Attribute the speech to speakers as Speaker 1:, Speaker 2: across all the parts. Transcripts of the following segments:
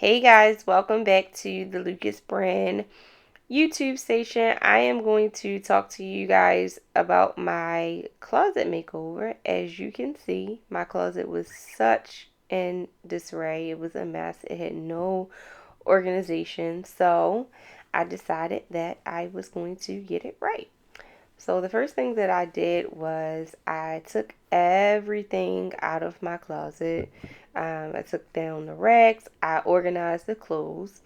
Speaker 1: Hey guys, welcome back to the Lucas Brand YouTube station. I am going to talk to you guys about my closet makeover. As you can see, my closet was such in disarray. It was a mess. It had no organization. So I decided that I was going to get it right. So the first thing that I did was I took everything out of my closet. I took down the racks. I organized the clothes.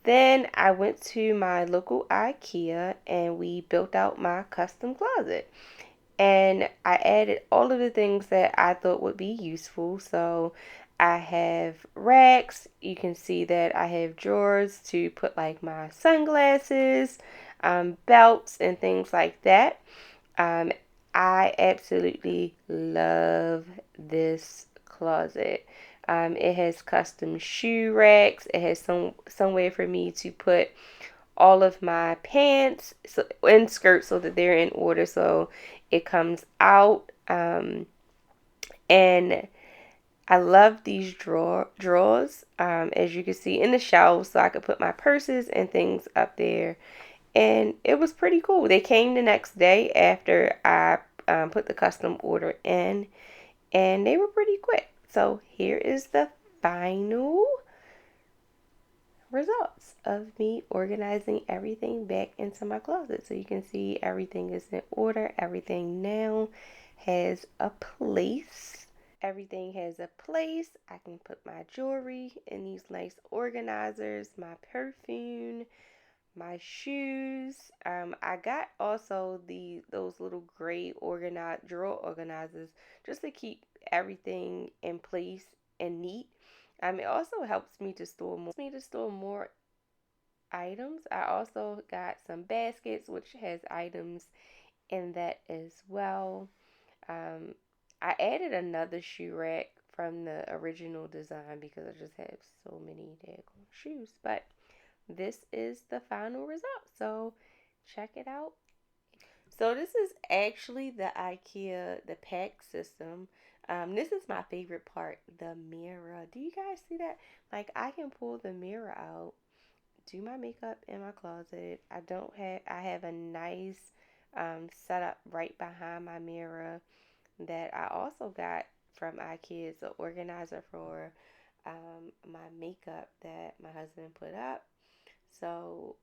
Speaker 1: Then I went to my local Ikea and we built out my custom closet. And I added all of the things that I thought would be useful. So I have racks. You can see that I have drawers to put like my sunglasses, belts, and things like that. Um, I absolutely love this closet. It has custom shoe racks. It has somewhere for me to put all of my pants and skirts so that they're in order so it comes out. And I love these drawers, as you can see in the shelves, so I could put my purses and things up there. And it was pretty cool. They came the next day after I put the custom order in, and they were pretty quick. So here is the final results of me organizing everything back into my closet. So you can see everything is in order. Everything now has a place. Everything has a place. I can put my jewelry in these nice organizers, my perfume, my shoes. I got also those little gray drawer organizers just to keep everything in place and neat. It also helps me to store more items. I also got some baskets which has items in that as well. Um, I added another shoe rack from the original design because I just have so many daggone shoes. But this is the final result. So check it out. So this is actually the IKEA, the pack system. This is my favorite part, the mirror. Do you guys see that? Like I can pull the mirror out, do my makeup in my closet. I have a nice setup right behind my mirror that I also got from IKEA. It's an organizer for my makeup that my husband put up. So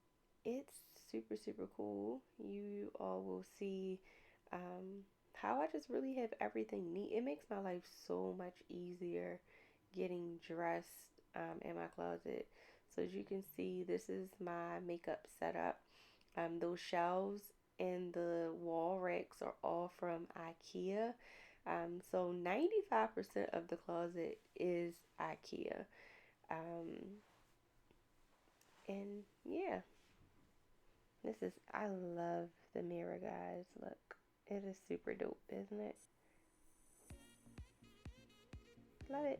Speaker 1: it's super, super cool. You all will see how I just really have everything neat. It makes my life so much easier getting dressed in my closet. So as you can see, this is my makeup setup. Those shelves and the wall racks are all from IKEA. So 95% of the closet is IKEA. Um, and yeah, I love the mirror, guys. Look, it is super dope, isn't it? Love it.